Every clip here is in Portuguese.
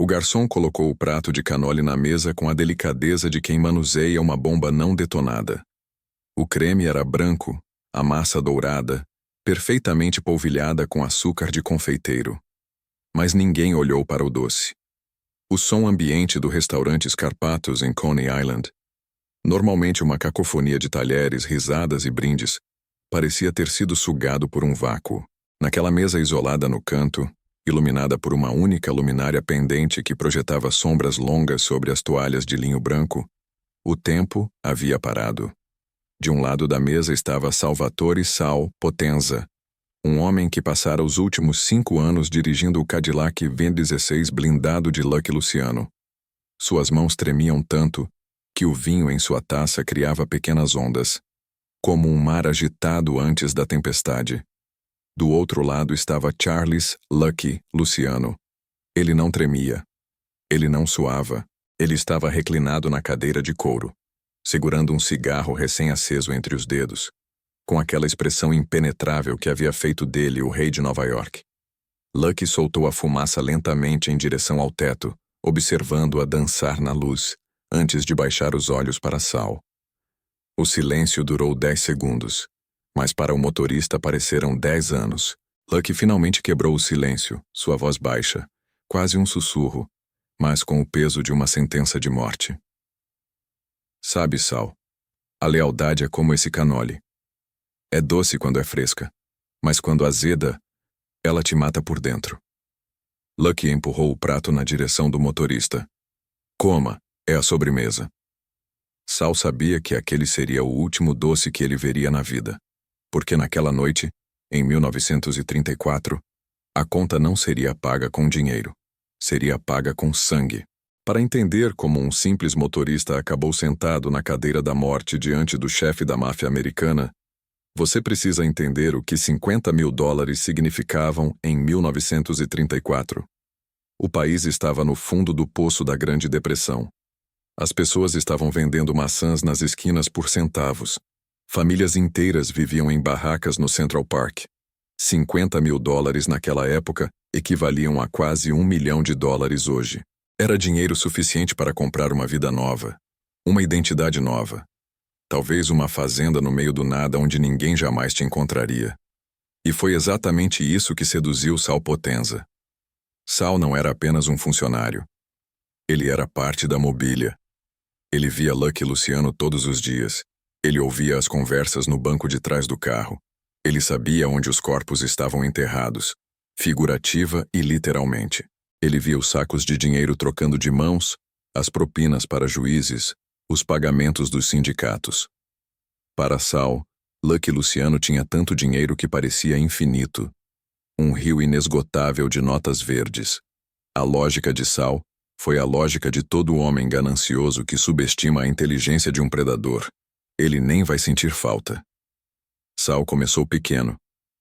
O garçom colocou o prato de canole na mesa com a delicadeza de quem manuseia uma bomba não detonada. O creme era branco, a massa dourada, perfeitamente polvilhada com açúcar de confeiteiro. Mas ninguém olhou para o doce. O som ambiente do restaurante Scarpatos em Coney Island, normalmente uma cacofonia de talheres, risadas e brindes, parecia ter sido sugado por um vácuo. Naquela mesa isolada no canto, iluminada por uma única luminária pendente que projetava sombras longas sobre as toalhas de linho branco, o tempo havia parado. De um lado da mesa estava Salvatore Sal Potenza, um homem que passara os últimos 5 anos dirigindo o Cadillac V16 blindado de Lucky Luciano. Suas mãos tremiam tanto que o vinho em sua taça criava pequenas ondas, como um mar agitado antes da tempestade. Do outro lado estava Charles Lucky Luciano. Ele não tremia. Ele não suava. Ele estava reclinado na cadeira de couro, segurando um cigarro recém-aceso entre os dedos, com aquela expressão impenetrável que havia feito dele o rei de Nova York. Lucky soltou a fumaça lentamente em direção ao teto, observando-a dançar na luz, antes de baixar os olhos para Sal. O silêncio durou 10 segundos, mas para o motorista pareceram 10 anos. Lucky finalmente quebrou o silêncio, sua voz baixa, quase um sussurro, mas com o peso de uma sentença de morte. Sabe, Sal, a lealdade é como esse canole. É doce quando é fresca, mas quando azeda, ela te mata por dentro. Lucky empurrou o prato na direção do motorista. Coma, é a sobremesa. Sal sabia que aquele seria o último doce que ele veria na vida, porque naquela noite, em 1934, a conta não seria paga com dinheiro, seria paga com sangue. Para entender como um simples motorista acabou sentado na cadeira da morte diante do chefe da máfia americana, você precisa entender o que $50 mil significavam em 1934. O país estava no fundo do poço da Grande Depressão. As pessoas estavam vendendo maçãs nas esquinas por centavos. Famílias inteiras viviam em barracas no Central Park. $50 mil naquela época equivaliam a quase $1 milhão hoje. Era dinheiro suficiente para comprar uma vida nova, uma identidade nova. Talvez uma fazenda no meio do nada onde ninguém jamais te encontraria. E foi exatamente isso que seduziu Sal Potenza. Sal não era apenas um funcionário. Ele era parte da mobília. Ele via Lucky Luciano todos os dias. Ele ouvia as conversas no banco de trás do carro. Ele sabia onde os corpos estavam enterrados, figurativa e literalmente. Ele via os sacos de dinheiro trocando de mãos, as propinas para juízes, os pagamentos dos sindicatos. Para Sal, Lucky Luciano tinha tanto dinheiro que parecia infinito. Um rio inesgotável de notas verdes. A lógica de Sal foi a lógica de todo homem ganancioso que subestima a inteligência de um predador. Ele nem vai sentir falta. Sal começou pequeno,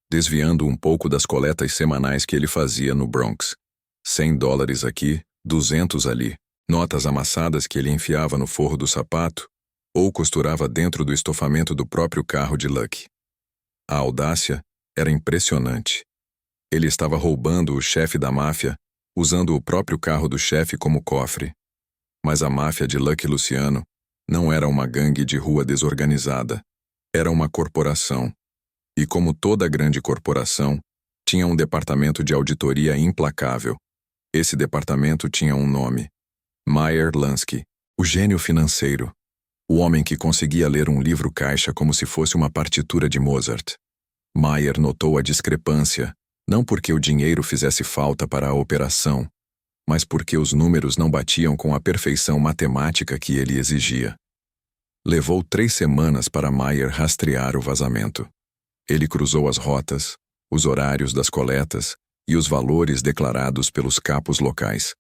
desviando um pouco das coletas semanais que ele fazia no Bronx. $100 aqui, 200 ali. Notas amassadas que ele enfiava no forro do sapato ou costurava dentro do estofamento do próprio carro de Lucky. A audácia era impressionante. Ele estava roubando o chefe da máfia, usando o próprio carro do chefe como cofre. Mas a máfia de Lucky Luciano não era uma gangue de rua desorganizada. Era uma corporação. E como toda grande corporação, tinha um departamento de auditoria implacável. Esse departamento tinha um nome: Meyer Lansky, o gênio financeiro. O homem que conseguia ler um livro-caixa como se fosse uma partitura de Mozart. Meyer notou a discrepância, não porque o dinheiro fizesse falta para a operação, mas porque os números não batiam com a perfeição matemática que ele exigia. Levou 3 semanas para Meyer rastrear o vazamento. Ele cruzou as rotas, os horários das coletas e os valores declarados pelos capos locais.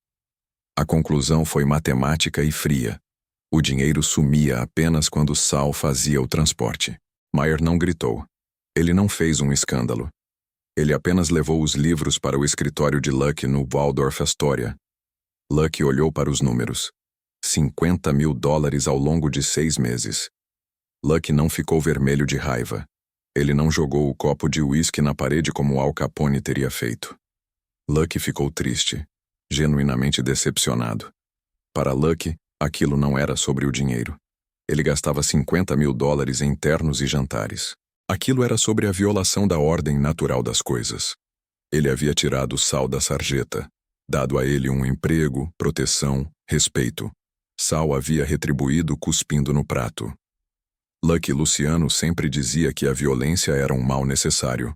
A conclusão foi matemática e fria. O dinheiro sumia apenas quando Sal fazia o transporte. Meyer não gritou. Ele não fez um escândalo. Ele apenas levou os livros para o escritório de Lucky no Waldorf Astoria. Lucky olhou para os números. $50 mil ao longo de 6 meses. Lucky não ficou vermelho de raiva. Ele não jogou o copo de uísque na parede como Al Capone teria feito. Lucky ficou triste. genuinamente decepcionado. Para Lucky, aquilo não era sobre o dinheiro. Ele gastava $50.000 em ternos e jantares. Aquilo era sobre a violação da ordem natural das coisas. Ele havia tirado Sal da sarjeta, dado a ele um emprego, proteção, respeito. Sal havia retribuído cuspindo no prato. Lucky Luciano sempre dizia que a violência era um mal necessário,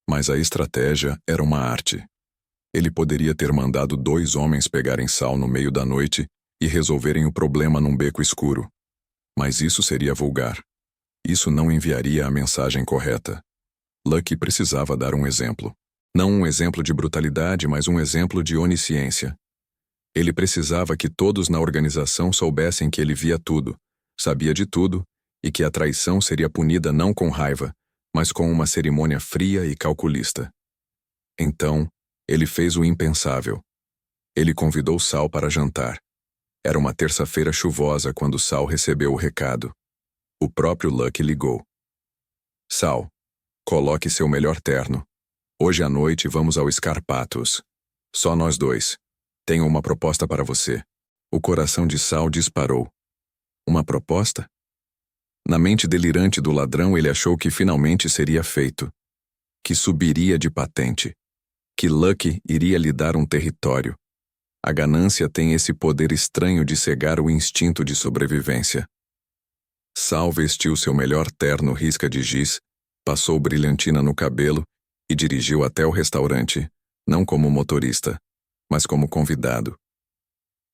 mas a estratégia era uma arte. Ele poderia ter mandado 2 homens pegarem Sal no meio da noite e resolverem o problema num beco escuro. Mas isso seria vulgar. Isso não enviaria a mensagem correta. Lucky precisava dar um exemplo. Não um exemplo de brutalidade, mas um exemplo de onisciência. Ele precisava que todos na organização soubessem que ele via tudo, sabia de tudo, e que a traição seria punida não com raiva, mas com uma cerimônia fria e calculista. Então, ele fez o impensável. Ele convidou Sal para jantar. Era uma terça-feira chuvosa quando Sal recebeu o recado. O próprio Lucky ligou. Sal, coloque seu melhor terno. Hoje à noite vamos ao Scarpatos. Só nós 2. Tenho uma proposta para você. O coração de Sal disparou. Uma proposta? Na mente delirante do ladrão ele achou que finalmente seria feito. Que subiria de patente. Que Lucky iria lhe dar um território. A ganância tem esse poder estranho de cegar o instinto de sobrevivência. Sal vestiu seu melhor terno risca de giz, passou brilhantina no cabelo e dirigiu até o restaurante, não como motorista, mas como convidado.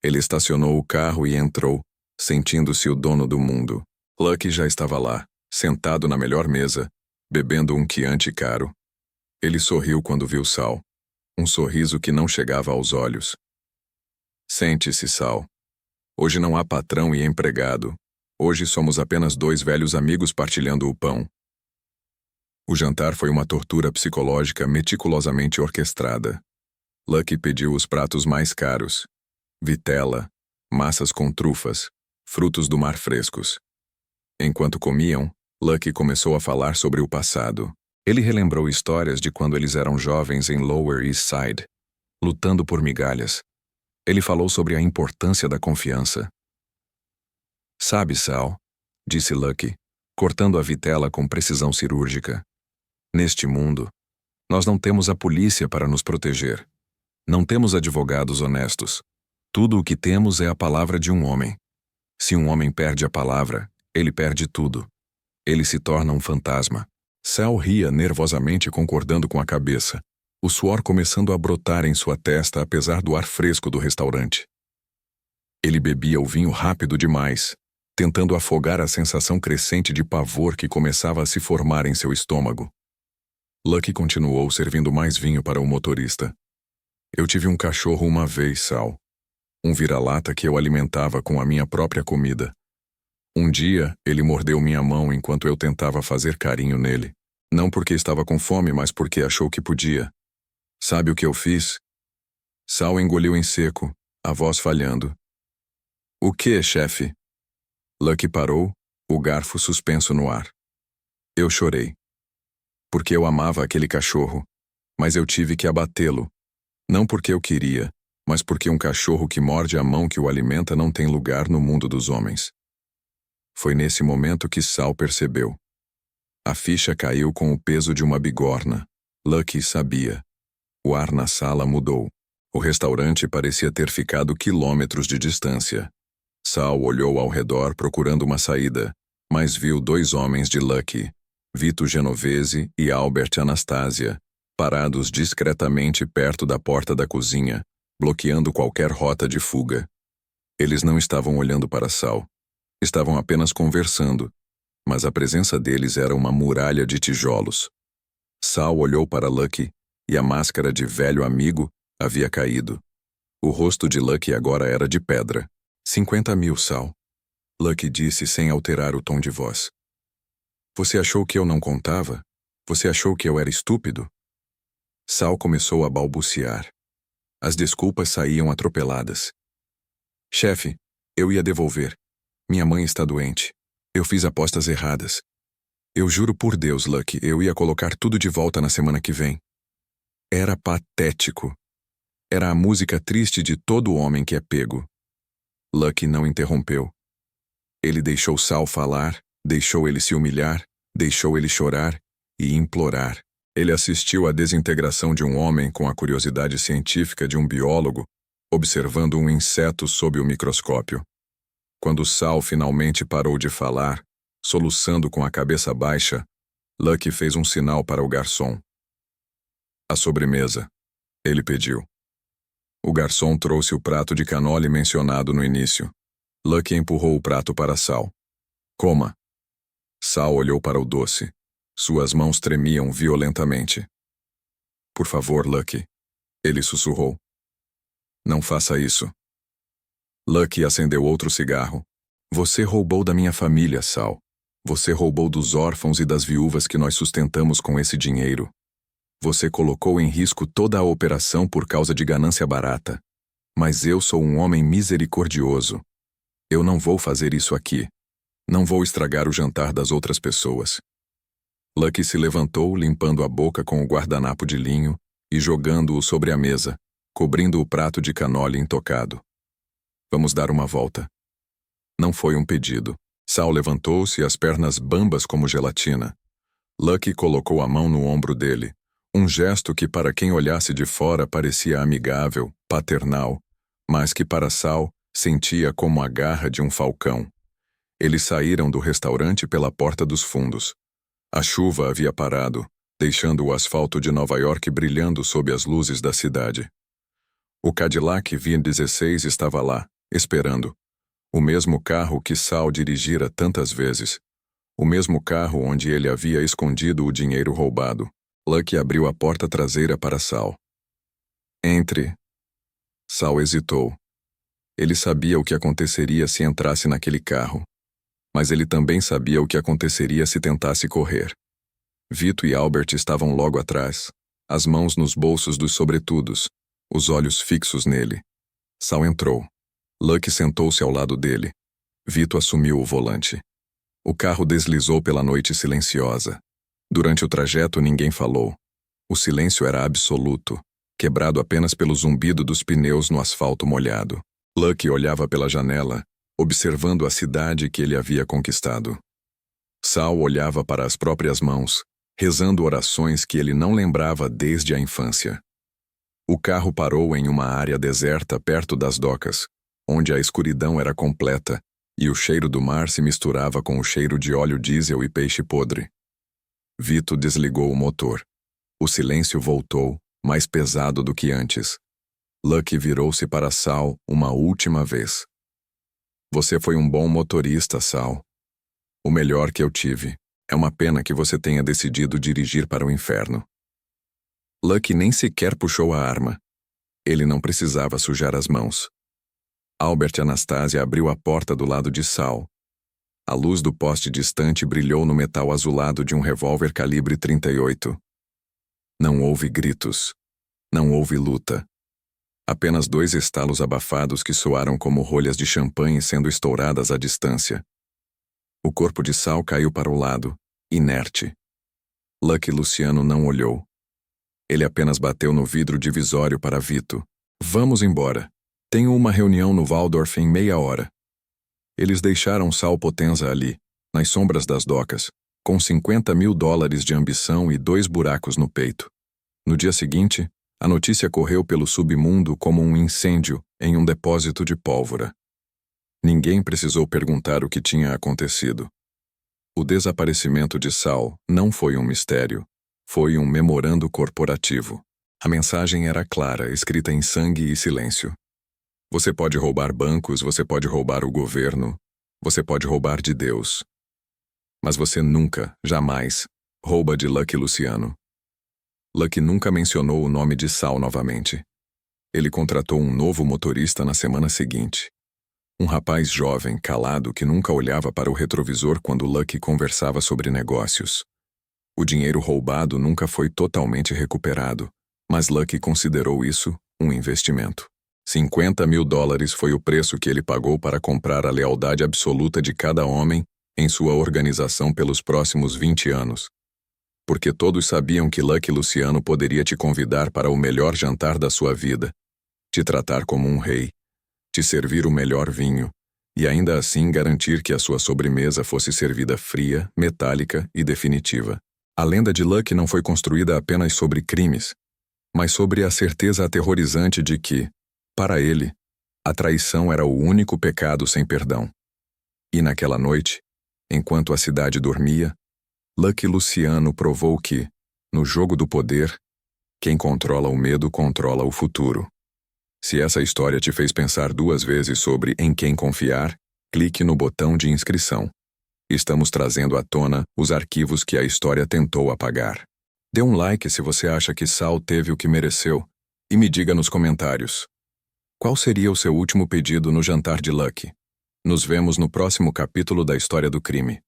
Ele estacionou o carro e entrou, sentindo-se o dono do mundo. Lucky já estava lá, sentado na melhor mesa, bebendo um Chianti caro. Ele sorriu quando viu Sal. Um sorriso que não chegava aos olhos. Sente-se, Sal. Hoje não há patrão e empregado. Hoje somos apenas 2 velhos amigos partilhando o pão. O jantar foi uma tortura psicológica meticulosamente orquestrada. Lucky pediu os pratos mais caros. Vitela, massas com trufas, frutos do mar frescos. Enquanto comiam, Lucky começou a falar sobre o passado. Ele relembrou histórias de quando eles eram jovens em Lower East Side, lutando por migalhas. Ele falou sobre a importância da confiança. Sabe, Sal, disse Lucky, cortando a vitela com precisão cirúrgica. Neste mundo, nós não temos a polícia para nos proteger. Não temos advogados honestos. Tudo o que temos é a palavra de um homem. Se um homem perde a palavra, ele perde tudo. Ele se torna um fantasma. Sal ria nervosamente concordando com a cabeça, o suor começando a brotar em sua testa apesar do ar fresco do restaurante. Ele bebia o vinho rápido demais, tentando afogar a sensação crescente de pavor que começava a se formar em seu estômago. Lucky continuou servindo mais vinho para o motorista. Eu tive um cachorro uma vez, Sal. Um vira-lata que eu alimentava com a minha própria comida. Um dia, ele mordeu minha mão enquanto eu tentava fazer carinho nele. Não porque estava com fome, mas porque achou que podia. Sabe o que eu fiz? Sal engoliu em seco, a voz falhando. O que, chefe? Lucky parou, o garfo suspenso no ar. Eu chorei. Porque eu amava aquele cachorro, mas eu tive que abatê-lo. Não porque eu queria, mas porque um cachorro que morde a mão que o alimenta não tem lugar no mundo dos homens. Foi nesse momento que Sal percebeu. A ficha caiu com o peso de uma bigorna. Lucky sabia. O ar na sala mudou. O restaurante parecia ter ficado quilômetros de distância. Sal olhou ao redor procurando uma saída, mas viu 2 homens de Lucky, Vito Genovese e Albert Anastasia, parados discretamente perto da porta da cozinha, bloqueando qualquer rota de fuga. Eles não estavam olhando para Sal. Estavam apenas conversando, mas a presença deles era uma muralha de tijolos. Sal olhou para Lucky e a máscara de velho amigo havia caído. O rosto de Lucky agora era de pedra. 50.000, Sal. Lucky disse sem alterar o tom de voz. Você achou que eu não contava? Você achou que eu era estúpido? Sal começou a balbuciar. As desculpas saíam atropeladas. Chefe, eu ia devolver. Minha mãe está doente. Eu fiz apostas erradas. Eu juro por Deus, Lucky, eu ia colocar tudo de volta na semana que vem. Era patético. Era a música triste de todo homem que é pego. Lucky não interrompeu. Ele deixou Sal falar, deixou ele se humilhar, deixou ele chorar e implorar. Ele assistiu à desintegração de um homem com a curiosidade científica de um biólogo, observando um inseto sob o microscópio. Quando Sal finalmente parou de falar, soluçando com a cabeça baixa, Lucky fez um sinal para o garçom. A sobremesa, ele pediu. O garçom trouxe o prato de canole mencionado no início. Lucky empurrou o prato para Sal. Coma. Sal olhou para o doce. Suas mãos tremiam violentamente. Por favor, Lucky. Ele sussurrou. Não faça isso. Lucky acendeu outro cigarro. Você roubou da minha família, Sal. Você roubou dos órfãos e das viúvas que nós sustentamos com esse dinheiro. Você colocou em risco toda a operação por causa de ganância barata. Mas eu sou um homem misericordioso. Eu não vou fazer isso aqui. Não vou estragar o jantar das outras pessoas. Lucky se levantou, limpando a boca com o guardanapo de linho e jogando-o sobre a mesa, cobrindo o prato de canole intocado. Vamos dar uma volta. Não foi um pedido. Sal levantou-se, as pernas bambas como gelatina. Lucky colocou a mão no ombro dele, um gesto que para quem olhasse de fora parecia amigável, paternal, mas que para Sal sentia como a garra de um falcão. Eles saíram do restaurante pela porta dos fundos. A chuva havia parado, deixando o asfalto de Nova York brilhando sob as luzes da cidade. O Cadillac V16 estava lá, esperando. O mesmo carro que Sal dirigira tantas vezes. O mesmo carro onde ele havia escondido o dinheiro roubado. Lucky abriu a porta traseira para Sal. Entre. Sal hesitou. Ele sabia o que aconteceria se entrasse naquele carro. Mas ele também sabia o que aconteceria se tentasse correr. Vito e Albert estavam logo atrás, as mãos nos bolsos dos sobretudos, os olhos fixos nele. Sal entrou. Lucky sentou-se ao lado dele. Vito assumiu o volante. O carro deslizou pela noite silenciosa. Durante o trajeto ninguém falou. O silêncio era absoluto, quebrado apenas pelo zumbido dos pneus no asfalto molhado. Lucky olhava pela janela, observando a cidade que ele havia conquistado. Sal olhava para as próprias mãos, rezando orações que ele não lembrava desde a infância. O carro parou em uma área deserta perto das docas, onde a escuridão era completa e o cheiro do mar se misturava com o cheiro de óleo diesel e peixe podre. Vito desligou o motor. O silêncio voltou, mais pesado do que antes. Lucky virou-se para Sal uma última vez. Você foi um bom motorista, Sal. O melhor que eu tive. É uma pena que você tenha decidido dirigir para o inferno. Lucky nem sequer puxou a arma. Ele não precisava sujar as mãos. Albert Anastasia abriu a porta do lado de Sal. A luz do poste distante brilhou no metal azulado de um revólver calibre 38. Não houve gritos. Não houve luta. Apenas 2 estalos abafados que soaram como rolhas de champanhe sendo estouradas à distância. O corpo de Sal caiu para o lado, inerte. Lucky Luciano não olhou. Ele apenas bateu no vidro divisório para Vito. Vamos embora. Tenho uma reunião no Waldorf em meia hora. Eles deixaram Sal Potenza ali, nas sombras das docas, com $50.000 de ambição e 2 buracos no peito. No dia seguinte, a notícia correu pelo submundo como um incêndio em um depósito de pólvora. Ninguém precisou perguntar o que tinha acontecido. O desaparecimento de Sal não foi um mistério, foi um memorando corporativo. A mensagem era clara, escrita em sangue e silêncio. Você pode roubar bancos, você pode roubar o governo, você pode roubar de Deus. Mas você nunca, jamais, rouba de Lucky Luciano. Lucky nunca mencionou o nome de Sal novamente. Ele contratou um novo motorista na semana seguinte. Um rapaz jovem, calado, que nunca olhava para o retrovisor quando Lucky conversava sobre negócios. O dinheiro roubado nunca foi totalmente recuperado, mas Lucky considerou isso um investimento. $50.000 foi o preço que ele pagou para comprar a lealdade absoluta de cada homem em sua organização pelos próximos 20 anos. Porque todos sabiam que Lucky Luciano poderia te convidar para o melhor jantar da sua vida, te tratar como um rei, te servir o melhor vinho, e ainda assim garantir que a sua sobremesa fosse servida fria, metálica e definitiva. A lenda de Lucky não foi construída apenas sobre crimes, mas sobre a certeza aterrorizante de que, para ele, a traição era o único pecado sem perdão. E naquela noite, enquanto a cidade dormia, Lucky Luciano provou que, no jogo do poder, quem controla o medo controla o futuro. Se essa história te fez pensar 2 vezes sobre em quem confiar, clique no botão de inscrição. Estamos trazendo à tona os arquivos que a história tentou apagar. Dê um like se você acha que Saul teve o que mereceu e me diga nos comentários: qual seria o seu último pedido no jantar de Lucky? Nos vemos no próximo capítulo da História do Crime.